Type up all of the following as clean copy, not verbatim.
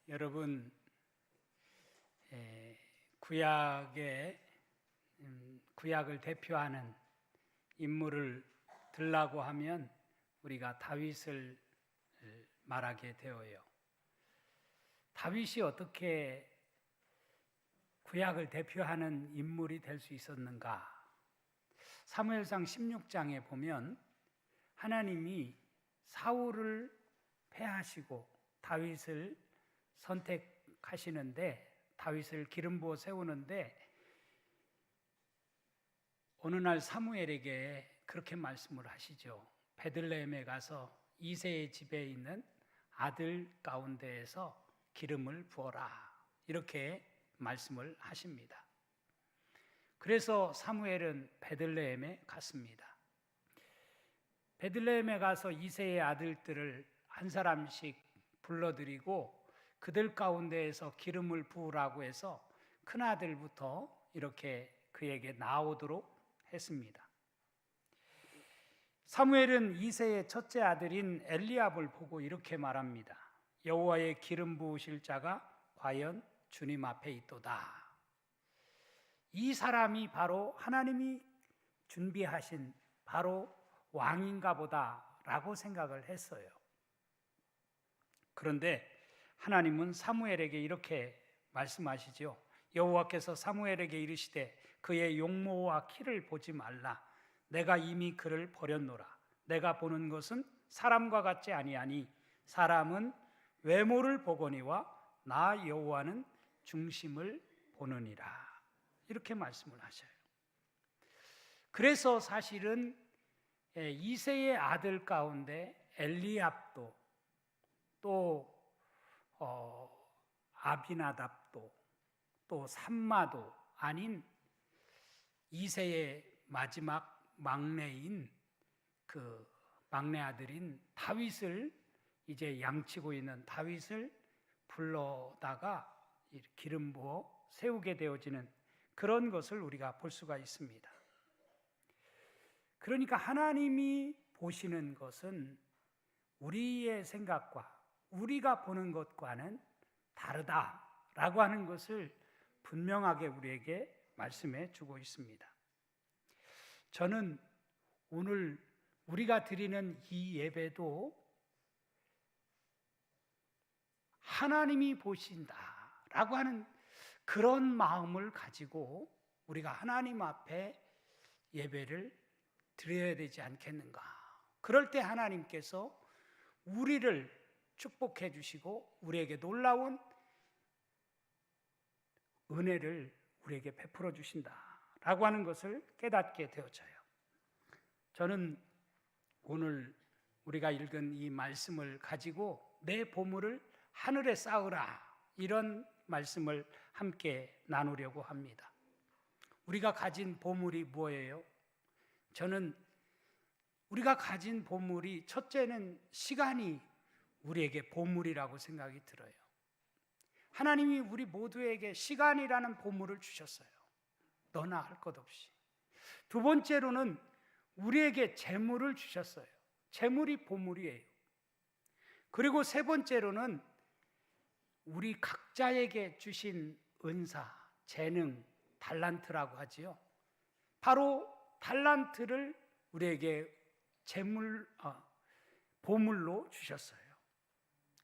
여러분, 구약을 대표하는 인물을 들라고 하면 우리가 다윗을 말하게 되어요. 다윗이 어떻게 구약을 대표하는 인물이 될 수 있었는가? 사무엘상 16장에 보면 하나님이 사울을 패하시고 다윗을 선택하시는데, 다윗을 기름 부어 세우는데, 어느 날 사무엘에게 그렇게 말씀을 하시죠. 베들레헴에 가서 이새의 집에 있는 아들 가운데에서 기름을 부어라, 이렇게 말씀을 하십니다. 그래서 사무엘은 베들레헴에 갔습니다. 베들레헴에 가서 이새의 아들들을 한 사람씩 불러들이고 그들 가운데에서 기름을 부으라고 해서 큰아들부터 이렇게 그에게 나오도록 했습니다. 사무엘은 이새의 첫째 아들인 엘리압을 보고 이렇게 말합니다. 여호와의 기름 부으실 자가 과연 주님 앞에 있도다. 이 사람이 바로 하나님이 준비하신 바로 왕인가 보다라고 생각을 했어요. 그런데 하나님은 사무엘에게 이렇게 말씀하시죠. 여호와께서 사무엘에게 이르시되 그의 용모와 키를 보지 말라. 내가 이미 그를 버렸노라. 내가 보는 것은 사람과 같지 아니하니 사람은 외모를 보거니와 나 여호와는 중심을 보느니라. 이렇게 말씀을 하셔요. 그래서 사실은 이새의 아들 가운데 엘리압도 또 아비나답도 또 삼마도 아닌 이새의 마지막 막내인 그 막내 아들인 다윗을, 이제 양치고 있는 다윗을 불러다가 기름 부어 세우게 되어지는 그런 것을 우리가 볼 수가 있습니다. 그러니까 하나님이 보시는 것은 우리의 생각과 우리가 보는 것과는 다르다라고 하는 것을 분명하게 우리에게 말씀해 주고 있습니다. 저는 오늘 우리가 드리는 이 예배도 하나님이 보신다라고 하는 그런 마음을 가지고 우리가 하나님 앞에 예배를 드려야 되지 않겠는가? 그럴 때 하나님께서 우리를 축복해 주시고 우리에게 놀라운 은혜를 우리에게 베풀어 주신다라고 하는 것을 깨닫게 되어져요. 저는 오늘 우리가 읽은 이 말씀을 가지고 내 보물을 하늘에 쌓으라, 이런 말씀을 함께 나누려고 합니다. 우리가 가진 보물이 뭐예요? 저는 우리가 가진 보물이, 첫째는 시간이 우리에게 보물이라고 생각이 들어요. 하나님이 우리 모두에게 시간이라는 보물을 주셨어요. 너나 할 것 없이. 두 번째로는 우리에게 재물을 주셨어요. 재물이 보물이에요. 그리고 세 번째로는 우리 각자에게 주신 은사, 재능, 달란트라고 하지요. 바로 달란트를 우리에게 보물로 주셨어요.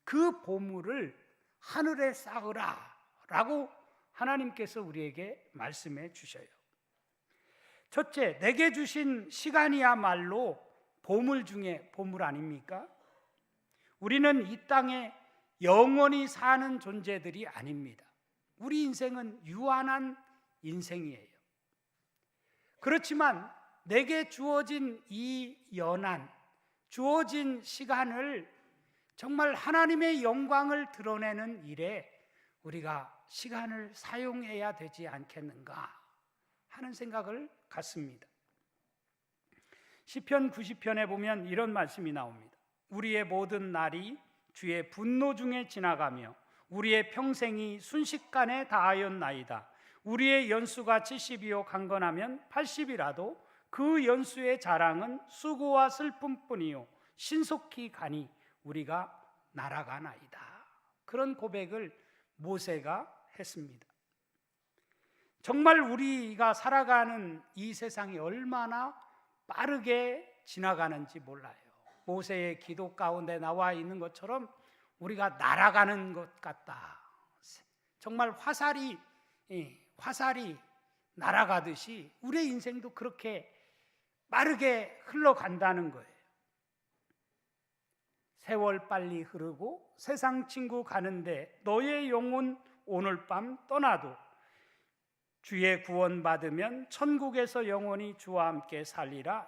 그 보물을 하늘에 쌓으라 라고 하나님께서 우리에게 말씀해 주셔요. 첫째, 내게 주신 시간이야말로 보물 중에 보물 아닙니까? 우리는 이 땅에 영원히 사는 존재들이 아닙니다. 우리 인생은 유한한 인생이에요. 그렇지만 내게 주어진 이 연한, 주어진 시간을 정말 하나님의 영광을 드러내는 일에 우리가 시간을 사용해야 되지 않겠는가 하는 생각을 갖습니다. 시편 90편에 보면 이런 말씀이 나옵니다. 우리의 모든 날이 주의 분노 중에 지나가며 우리의 평생이 순식간에 다하였나이다. 우리의 연수가 70이요 강건하면 80이라도 그 연수의 자랑은 수고와 슬픔뿐이요 신속히 가니 우리가 날아가나이다. 그런 고백을 모세가 했습니다. 정말 우리가 살아가는 이 세상이 얼마나 빠르게 지나가는지 몰라요. 모세의 기도 가운데 나와 있는 것처럼 우리가 날아가는 것 같다. 정말 화살이 날아가듯이 우리의 인생도 그렇게 빠르게 흘러간다는 거예요. 세월 빨리 흐르고 세상 친구 가는데 너의 영혼 오늘 밤 떠나도 주의 구원 받으면 천국에서 영원히 주와 함께 살리라.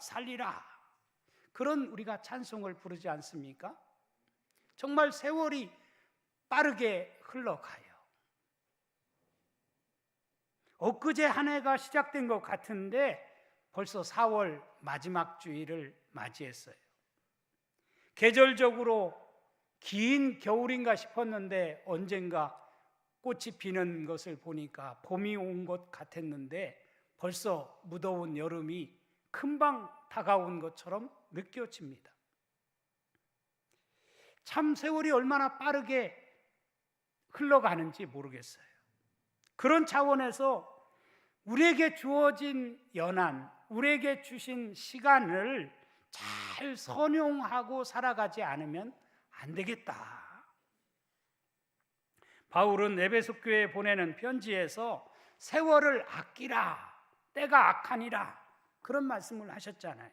그런 우리가 찬송을 부르지 않습니까? 정말 세월이 빠르게 흘러가요. 엊그제 한 해가 시작된 것 같은데 벌써 4월 마지막 주일을 맞이했어요. 계절적으로 긴 겨울인가 싶었는데 언젠가 꽃이 피는 것을 보니까 봄이 온 것 같았는데 벌써 무더운 여름이 금방 다가온 것처럼 느껴집니다. 참 세월이 얼마나 빠르게 흘러가는지 모르겠어요. 그런 차원에서 우리에게 주어진 연한, 우리에게 주신 시간을 잘 선용하고 살아가지 않으면 안 되겠다. 바울은 에베소 교회에 보내는 편지에서 세월을 아끼라, 때가 악하니라, 그런 말씀을 하셨잖아요.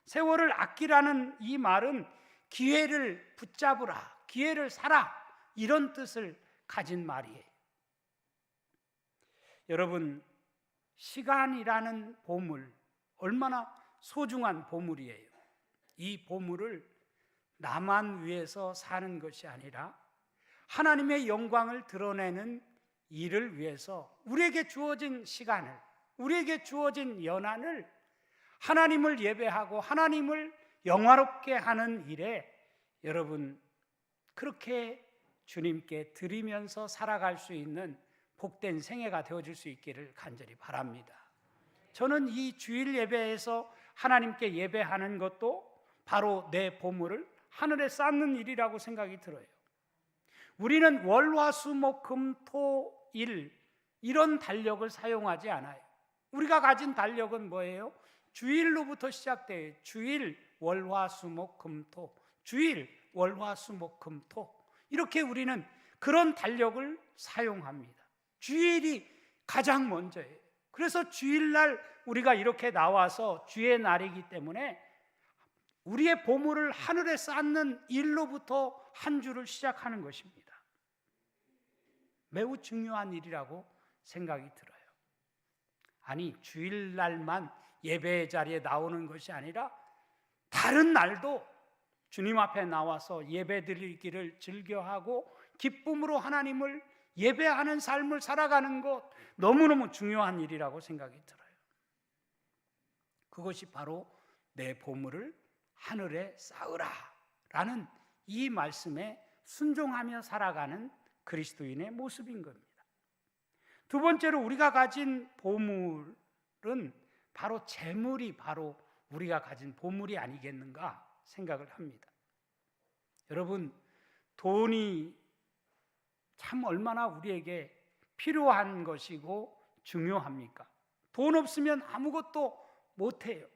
세월을 아끼라는 이 말은 기회를 붙잡으라, 기회를 사라, 이런 뜻을 가진 말이에요. 여러분, 시간이라는 보물, 얼마나 소중한 보물이에요. 이 보물을 나만 위해서 사는 것이 아니라 하나님의 영광을 드러내는 일을 위해서 우리에게 주어진 시간을, 우리에게 주어진 연한을 하나님을 예배하고 하나님을 영화롭게 하는 일에 여러분 그렇게 주님께 드리면서 살아갈 수 있는 복된 생애가 되어질 수 있기를 간절히 바랍니다. 저는 이 주일 예배에서 하나님께 예배하는 것도 바로 내 보물을 하늘에 쌓는 일이라고 생각이 들어요. 우리는 월, 화, 수, 목, 금, 토, 일 이런 달력을 사용하지 않아요. 우리가 가진 달력은 뭐예요? 주일로부터 시작돼요. 주일, 월, 화, 수, 목, 금, 토. 주일, 월, 화, 수, 목, 금, 토. 이렇게 우리는 그런 달력을 사용합니다. 주일이 가장 먼저예요. 그래서 주일날 우리가 이렇게 나와서 주의 날이기 때문에 우리의 보물을 하늘에 쌓는 일로부터 한 주를 시작하는 것입니다. 매우 중요한 일이라고 생각이 들어요. 아니, 주일날만 예배의 자리에 나오는 것이 아니라 다른 날도 주님 앞에 나와서 예배 드리기를 즐겨하고 기쁨으로 하나님을 예배하는 삶을 살아가는 것, 너무너무 중요한 일이라고 생각이 들어요. 그것이 바로 내 보물을 하늘에 쌓으라 라는 이 말씀에 순종하며 살아가는 그리스도인의 모습인 겁니다. 두 번째로 우리가 가진 보물은 바로 재물이 바로 우리가 가진 보물이 아니겠는가 생각을 합니다. 여러분, 돈이 참 얼마나 우리에게 필요한 것이고 중요합니까? 돈 없으면 아무것도 못해요.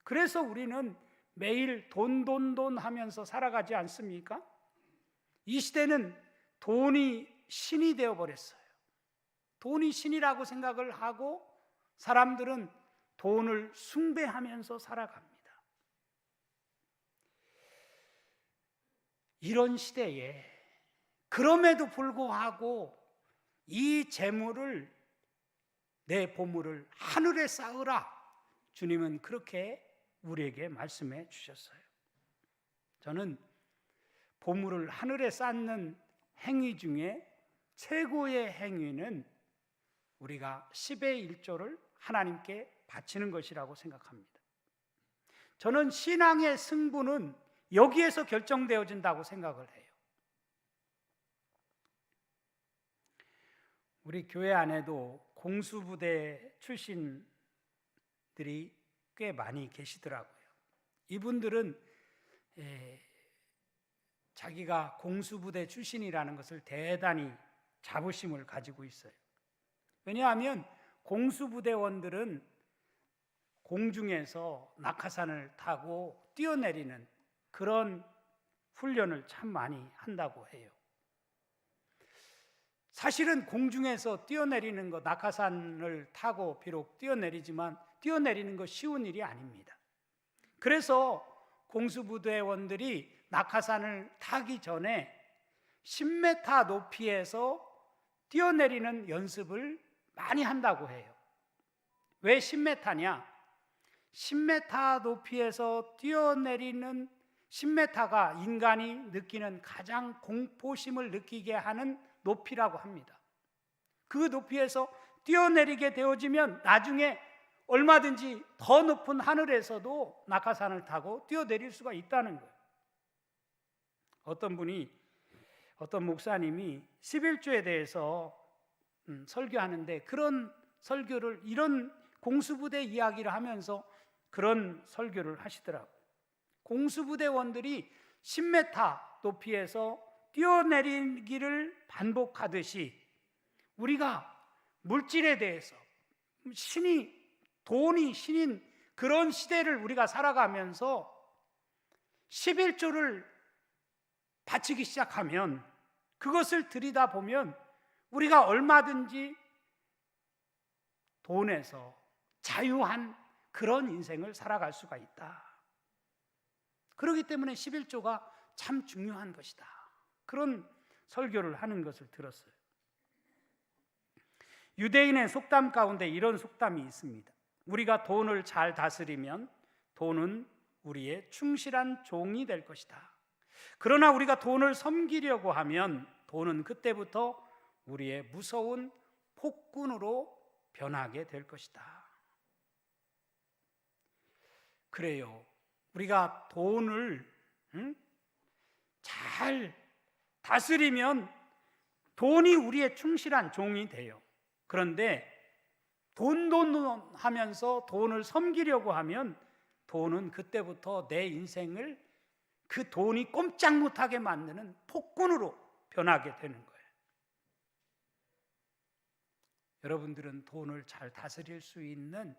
그래서 우리는 매일 돈 하면서 살아가지 않습니까? 이 시대는 돈이 신이 되어버렸어요. 돈이 신이라고 생각을 하고 사람들은 돈을 숭배하면서 살아갑니다. 이런 시대에 그럼에도 불구하고 이 재물을, 내 보물을 하늘에 쌓으라, 주님은 그렇게 우리에게 말씀해 주셨어요. 저는 보물을 하늘에 쌓는 행위 중에 최고의 행위는 우리가 10의 1조를 하나님께 바치는 것이라고 생각합니다. 저는 신앙의 승부는 여기에서 결정되어진다고 생각을 해요. 우리 교회 안에도 공수부대 출신들이 꽤 많이 계시더라고요. 이분들은 자기가 공수부대 출신이라는 것을 대단히 자부심을 가지고 있어요. 왜냐하면 공수부대원들은 공중에서 낙하산을 타고 뛰어내리는 그런 훈련을 참 많이 한다고 해요. 사실은 공중에서 뛰어내리는 것, 낙하산을 타고 비록 뛰어내리지만 뛰어내리는 것 쉬운 일이 아닙니다. 그래서 공수부대원들이 낙하산을 타기 전에 10m 높이에서 뛰어내리는 연습을 많이 한다고 해요. 왜 10m냐? 10m 높이에서 뛰어내리는 10m가 인간이 느끼는 가장 공포심을 느끼게 하는 높이라고 합니다. 그 높이에서 뛰어내리게 되어지면 나중에 얼마든지 더 높은 하늘에서도 낙하산을 타고 뛰어내릴 수가 있다는 거예요. 어떤 목사님이 11조에 대해서 설교하는데 그런 설교를 이런 공수부대 이야기를 하면서 그런 설교를 하시더라고요. 공수부대원들이 10m 높이에서 뛰어내리기를 반복하듯이 우리가 물질에 대해서 돈이 신인 그런 시대를 우리가 살아가면서 11조를 바치기 시작하면 그것을 들여다보면 우리가 얼마든지 돈에서 자유한 그런 인생을 살아갈 수가 있다. 그렇기 때문에 11조가 참 중요한 것이다. 그런 설교를 하는 것을 들었어요. 유대인의 속담 가운데 이런 속담이 있습니다. 우리가 돈을 잘 다스리면 돈은 우리의 충실한 종이 될 것이다. 그러나 우리가 돈을 섬기려고 하면 돈은 그때부터 우리의 무서운 폭군으로 변하게 될 것이다. 그래요. 우리가 돈을 잘 다스리면 돈이 우리의 충실한 종이 돼요. 그런데 돈 하면서 돈을 섬기려고 하면 돈은 그때부터 내 인생을 그 돈이 꼼짝 못하게 만드는 폭군으로 변하게 되는 거예요. 여러분들은 돈을 잘 다스릴 수 있는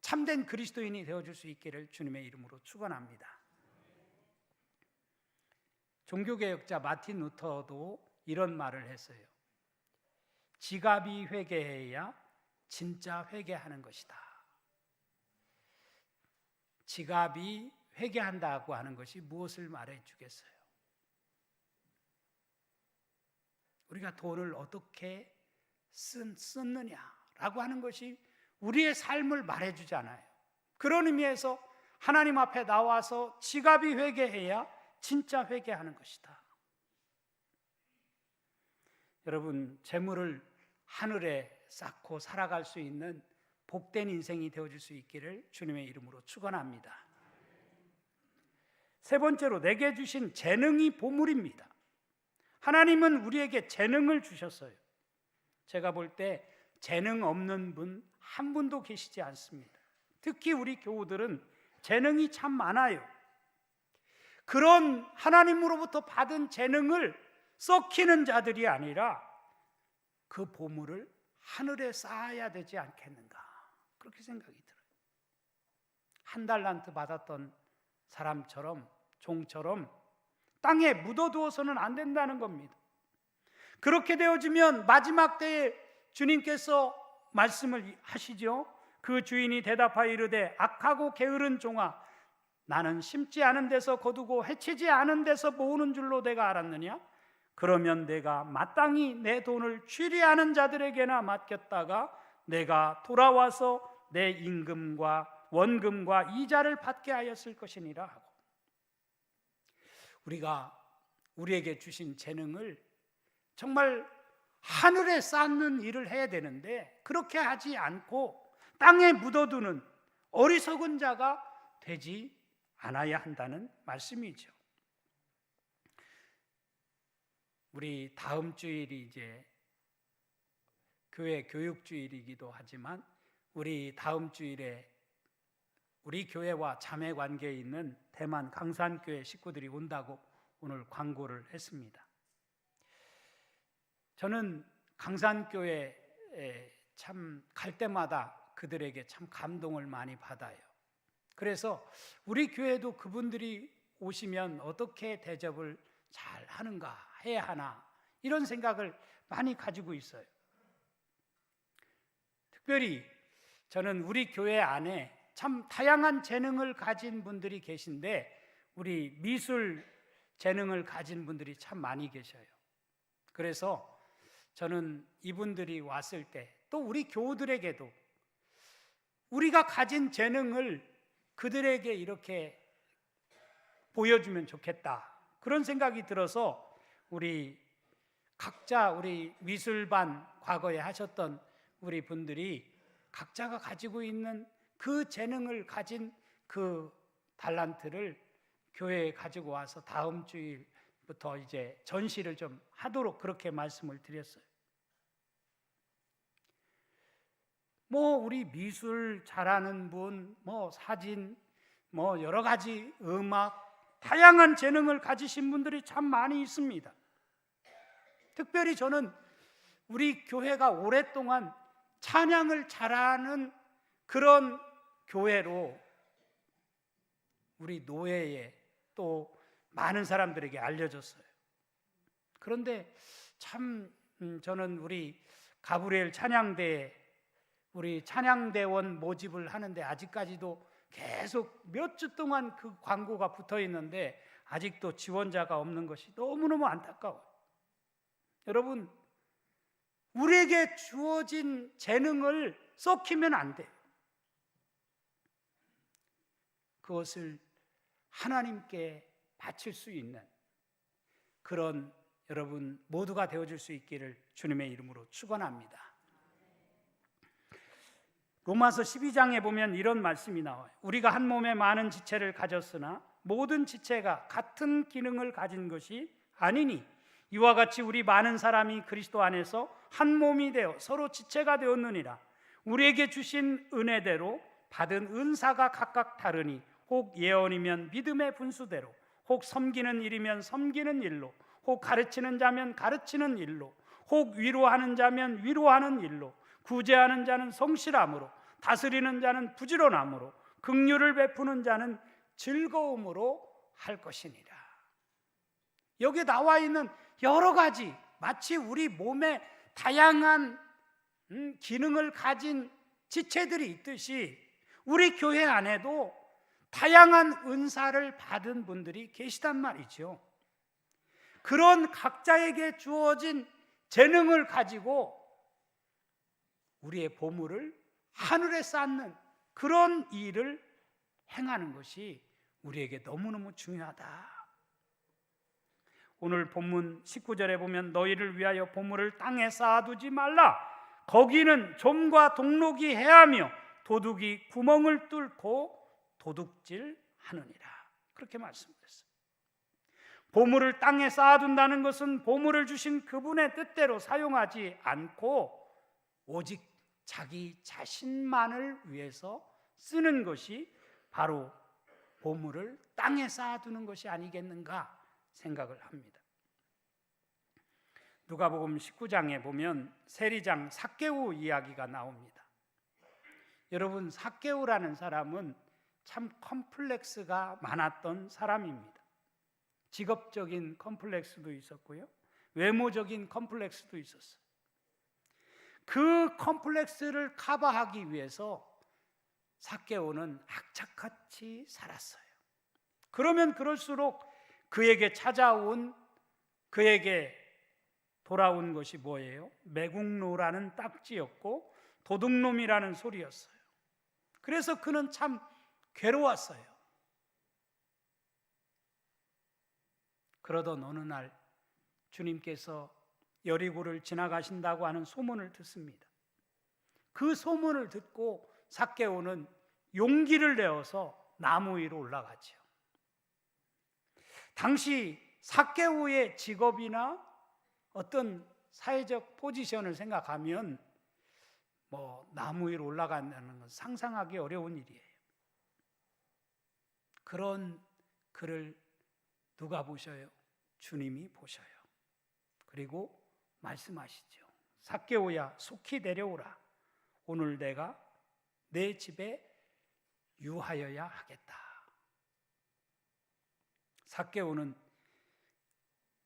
참된 그리스도인이 되어줄 수 있기를 주님의 이름으로 축원합니다. 종교개혁자 마틴 루터도 이런 말을 했어요. 지갑이 회개해야 진짜 회개하는 것이다. 지갑이 회개한다고 하는 것이 무엇을 말해 주겠어요? 우리가 돈을 어떻게 쓰느냐라고 하는 것이 우리의 삶을 말해주잖아요. 그런 의미에서 하나님 앞에 나와서 지갑이 회개해야 진짜 회개하는 것이다. 여러분, 재물을 하늘에 쌓고 살아갈 수 있는 복된 인생이 되어줄 수 있기를 주님의 이름으로 축원합니다. 세 번째로 내게 주신 재능이 보물입니다. 하나님은 우리에게 재능을 주셨어요. 제가 볼 때 재능 없는 분 한 분도 계시지 않습니다. 특히 우리 교우들은 재능이 참 많아요. 그런 하나님으로부터 받은 재능을 썩히는 자들이 아니라 그 보물을 하늘에 쌓아야 되지 않겠는가, 그렇게 생각이 들어요. 한 달란트 받았던 사람처럼, 종처럼 땅에 묻어두어서는 안 된다는 겁니다. 그렇게 되어지면 마지막 때에 주님께서 말씀을 하시죠. 그 주인이 대답하여 이르되 악하고 게으른 종아, 나는 심지 않은 데서 거두고 해치지 않은 데서 모으는 줄로 내가 알았느냐? 그러면 내가 마땅히 내 돈을 취리하는 자들에게나 맡겼다가 내가 돌아와서 내 임금과 원금과 이자를 받게 하였을 것이니라 하고, 우리가 우리에게 주신 재능을 정말 하늘에 쌓는 일을 해야 되는데 그렇게 하지 않고 땅에 묻어두는 어리석은 자가 되지 않아야 한다는 말씀이죠. 우리 다음 주일이 이제 교회 교육주일이기도 하지만 우리 다음 주일에 우리 교회와 자매 관계에 있는 대만 강산교회 식구들이 온다고 오늘 광고를 했습니다. 저는 강산교회에 참 갈 때마다 그들에게 참 감동을 많이 받아요. 그래서 우리 교회도 그분들이 오시면 어떻게 대접을 잘 하는가, 해야 하나, 이런 생각을 많이 가지고 있어요. 특별히 저는 우리 교회 안에 참 다양한 재능을 가진 분들이 계신데 우리 미술 재능을 가진 분들이 참 많이 계셔요. 그래서 저는 이분들이 왔을 때 또 우리 교우들에게도 우리가 가진 재능을 그들에게 이렇게 보여주면 좋겠다, 그런 생각이 들어서 우리 각자 우리 미술반 과거에 하셨던 우리 분들이 각자가 가지고 있는 그 재능을 가진 그 달란트를 교회에 가지고 와서 다음 주일부터 이제 전시를 좀 하도록 그렇게 말씀을 드렸어요. 우리 미술 잘하는 분, 사진, 여러 가지 음악, 다양한 재능을 가지신 분들이 참 많이 있습니다. 특별히 저는 우리 교회가 오랫동안 찬양을 잘하는 그런 교회로 우리 노예에 또 많은 사람들에게 알려졌어요. 그런데 참 저는 우리 가브리엘 찬양대에 우리 찬양대원 모집을 하는데 아직까지도 계속 몇 주 동안 그 광고가 붙어 있는데 아직도 지원자가 없는 것이 너무너무 안타까워요. 여러분, 우리에게 주어진 재능을 썩히면 안 돼요. 그것을 하나님께 바칠 수 있는 그런 여러분 모두가 되어줄 수 있기를 주님의 이름으로 축원합니다. 로마서 12장에 보면 이런 말씀이 나와요. 우리가 한 몸에 많은 지체를 가졌으나 모든 지체가 같은 기능을 가진 것이 아니니 이와 같이 우리 많은 사람이 그리스도 안에서 한 몸이 되어 서로 지체가 되었느니라. 우리에게 주신 은혜대로 받은 은사가 각각 다르니 혹 예언이면 믿음의 분수대로, 혹 섬기는 일이면 섬기는 일로, 혹 가르치는 자면 가르치는 일로, 혹 위로하는 자면 위로하는 일로, 구제하는 자는 성실함으로, 다스리는 자는 부지런함으로, 긍휼을 베푸는 자는 즐거움으로 할 것이니라. 여기에 나와 있는 여러 가지 마치 우리 몸에 다양한 기능을 가진 지체들이 있듯이 우리 교회 안에도 다양한 은사를 받은 분들이 계시단 말이죠. 그런 각자에게 주어진 재능을 가지고 우리의 보물을 하늘에 쌓는 그런 일을 행하는 것이 우리에게 너무너무 중요하다. 오늘 본문 19절에 보면 너희를 위하여 보물을 땅에 쌓아두지 말라. 거기는 좀과 동록이 해하며 도둑이 구멍을 뚫고 도둑질하느니라. 그렇게 말씀드렸어요. 보물을 땅에 쌓아둔다는 것은 보물을 주신 그분의 뜻대로 사용하지 않고 오직 자기 자신만을 위해서 쓰는 것이 바로 보물을 땅에 쌓아두는 것이 아니겠는가 생각을 합니다. 누가복음 19장에 보면 세리장 삭개오 이야기가 나옵니다. 여러분, 삭개오라는 사람은 참 컴플렉스가 많았던 사람입니다. 직업적인 컴플렉스도 있었고요, 외모적인 컴플렉스도 있었어요. 그 컴플렉스를 커버하기 위해서 삭개오는 악착같이 살았어요. 그러면 그럴수록 그에게 돌아온 것이 뭐예요? 매국노라는 딱지였고 도둑놈이라는 소리였어요. 그래서 그는 참 괴로웠어요. 그러던 어느 날 주님께서 여리고를 지나가신다고 하는 소문을 듣습니다. 그 소문을 듣고 삭개오는 용기를 내어서 나무 위로 올라가죠. 당시 삭개오의 직업이나 어떤 사회적 포지션을 생각하면 나무 위로 올라간다는 건 상상하기 어려운 일이에요. 그런 그를 누가 보셔요? 주님이 보셔요. 그리고 말씀하시죠. 삭개오야, 속히 내려오라. 오늘 내가 내 집에 유하여야 하겠다. 삭개오는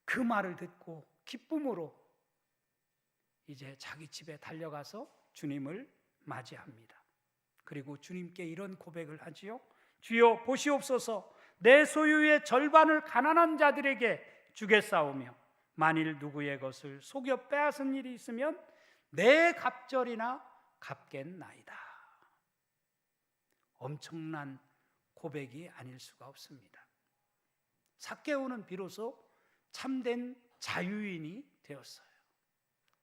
그 말을 듣고 기쁨으로 이제 자기 집에 달려가서 주님을 맞이합니다. 그리고 주님께 이런 고백을 하지요. 주여 보시옵소서, 내 소유의 절반을 가난한 자들에게 주겠사오며 만일 누구의 것을 속여 빼앗은 일이 있으면 내 갑절이나 갚겠나이다. 엄청난 고백이 아닐 수가 없습니다. 삭개오는 비로소 참된 자유인이 되었어요.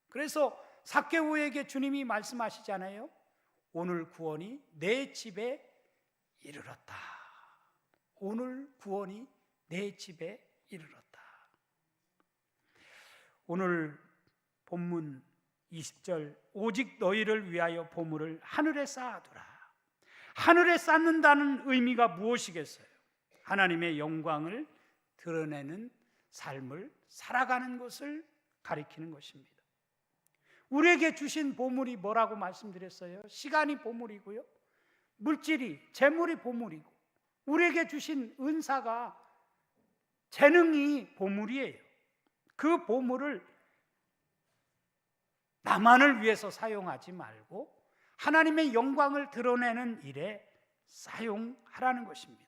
그래서 삭개오에게 주님이 말씀하시잖아요. 오늘 구원이 내 집에 이르렀다. 오늘 구원이 내 집에 이르렀다. 오늘 본문 20절, 오직 너희를 위하여 보물을 하늘에 쌓아두라. 하늘에 쌓는다는 의미가 무엇이겠어요? 하나님의 영광을 드러내는 삶을 살아가는 것을 가리키는 것입니다. 우리에게 주신 보물이 뭐라고 말씀드렸어요? 시간이 보물이고요, 물질이, 재물이 보물이고, 우리에게 주신 은사가, 재능이 보물이에요. 그 보물을 나만을 위해서 사용하지 말고 하나님의 영광을 드러내는 일에 사용하라는 것입니다.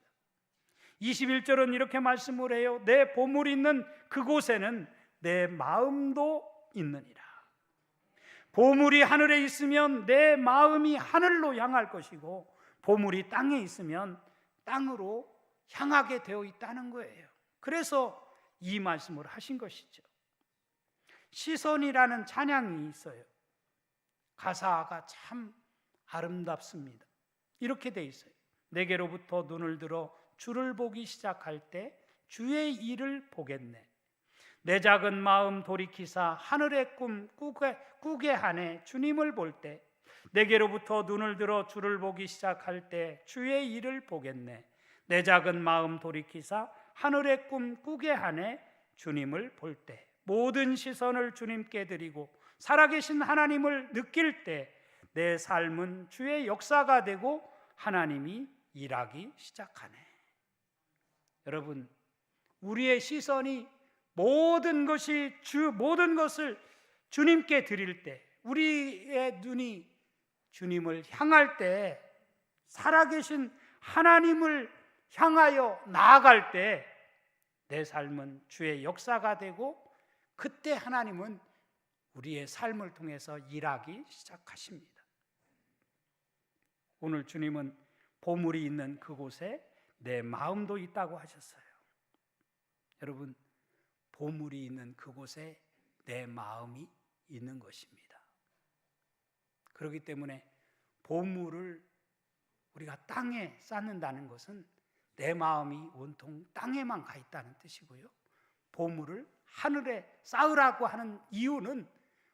21절은 이렇게 말씀을 해요. 내 보물이 있는 그곳에는 내 마음도 있느니라. 보물이 하늘에 있으면 내 마음이 하늘로 향할 것이고, 보물이 땅에 있으면 땅으로 향하게 되어 있다는 거예요. 그래서 이 말씀을 하신 것이죠. 시선이라는 찬양이 있어요. 가사가 참 아름답습니다. 이렇게 돼 있어요. 내게로부터 눈을 들어 주를 보기 시작할 때 주의 일을 보겠네. 내 작은 마음 돌이키사 하늘의 꿈 꾸게 하네. 주님을 볼 때 내게로부터 눈을 들어 주를 보기 시작할 때 주의 일을 보겠네. 내 작은 마음 돌이키사 하늘의 꿈 꾸게 하네. 주님을 볼 때 모든 시선을 주님께 드리고 살아계신 하나님을 느낄 때 내 삶은 주의 역사가 되고 하나님이 일하기 시작하네. 여러분, 우리의 시선이 모든 것을 주님께 드릴 때, 우리의 눈이 주님을 향할 때, 살아계신 하나님을 향하여 나아갈 때 내 삶은 주의 역사가 되고, 그때 하나님은 우리의 삶을 통해서 일하기 시작하십니다. 오늘 주님은 보물이 있는 그곳에 내 마음도 있다고 하셨어요. 여러분, 보물이 있는 그곳에 내 마음이 있는 것입니다. 그렇기 때문에 보물을 우리가 땅에 쌓는다는 것은 내 마음이 온통 땅에만 가 있다는 뜻이고요, 보물을 하늘에 쌓으라고 하는 이유는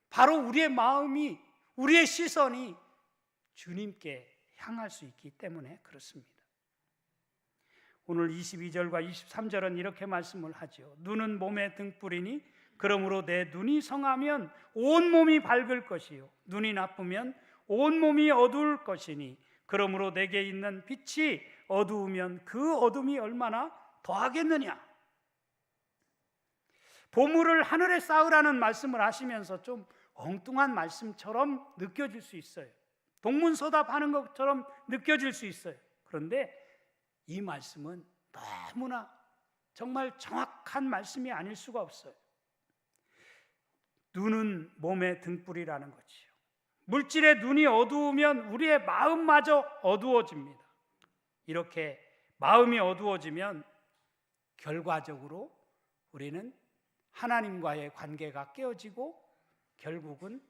바로 우리의 마음이, 우리의 시선이 주님께 향할 수 있기 때문에 그렇습니다. 오늘 22절과 23절은 이렇게 말씀을 하죠. 눈은 몸의 등불이니 그러므로 내 눈이 성하면 온 몸이 밝을 것이요 눈이 나쁘면 온 몸이 어두울 것이니 그러므로 내게 있는 빛이 어두우면 그 어둠이 얼마나 더하겠느냐. 보물을 하늘에 쌓으라는 말씀을 하시면서 좀 엉뚱한 말씀처럼 느껴질 수 있어요. 동문서답하는 것처럼 느껴질 수 있어요. 그런데 이 말씀은 너무나 정말 정확한 말씀이 아닐 수가 없어요. 눈은 몸의 등불이라는 거지요. 물질의 눈이 어두우면 우리의 마음마저 어두워집니다. 이렇게 마음이 어두워지면 결과적으로 우리는 하나님과의 관계가 깨어지고 결국은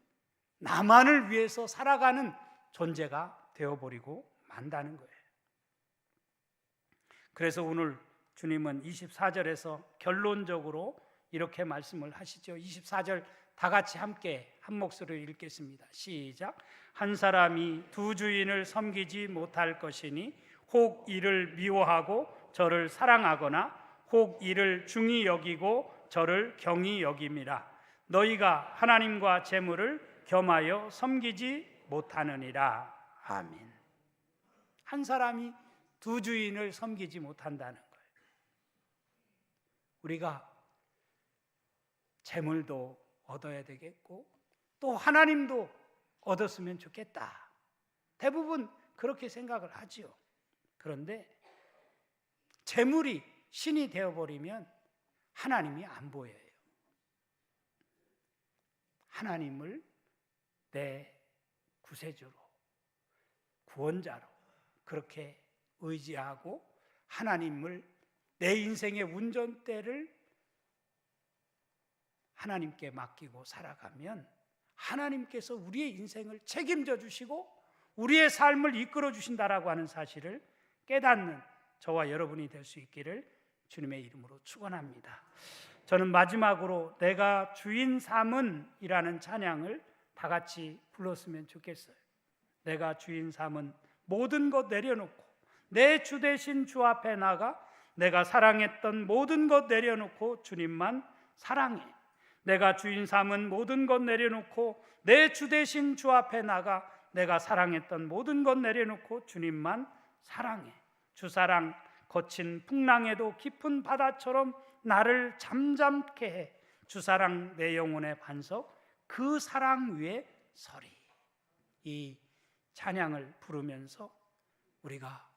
나만을 위해서 살아가는 존재가 되어버리고 만다는 거예요. 그래서 오늘 주님은 24절에서 결론적으로 이렇게 말씀을 하시죠. 24절 다 같이 함께 한 목소리로 읽겠습니다. 시작. 한 사람이 두 주인을 섬기지 못할 것이니 혹 이를 미워하고 저를 사랑하거나 혹 이를 중히 여기고 저를 경히 여김이라. 너희가 하나님과 재물을 겸하여 섬기지 못하느니라. 아멘. 한 사람이 두 주인을 섬기지 못한다는 거예요. 우리가 재물도 얻어야 되겠고 또 하나님도 얻었으면 좋겠다. 대부분 그렇게 생각을 하지요. 그런데 재물이 신이 되어버리면 하나님이 안 보여요. 하나님을 내 구세주로, 구원자로 그렇게 의지하고 하나님을 내 인생의 운전대를 하나님께 맡기고 살아가면 하나님께서 우리의 인생을 책임져 주시고 우리의 삶을 이끌어 주신다라고 하는 사실을 깨닫는 저와 여러분이 될 수 있기를 주님의 이름으로 축원합니다. 저는 마지막으로 내가 주인 삼은 이라는 찬양을 다 같이 불렀으면 좋겠어요. 내가 주인 삼은 모든 것 내려놓고 내 주 대신 주 앞에 나가 내가 사랑했던 모든 것 내려놓고 주님만 사랑해. 내가 주인 삼은 모든 것 내려놓고 내 주 대신 주 앞에 나가 내가 사랑했던 모든 것 내려놓고 주님만 사랑해. 주 사랑 거친 풍랑에도 깊은 바다처럼 나를 잠잠케 해. 주 사랑 내 영혼의 반석 그 사랑 위에 서리. 이 찬양을 부르면서 우리가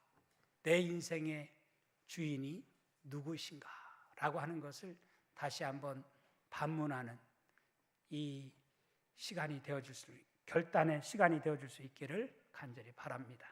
내 인생의 주인이 누구신가 라고 하는 것을 다시 한번 반문하는 이 시간이 되어줄 수, 결단의 시간이 되어줄 수 있기를 간절히 바랍니다.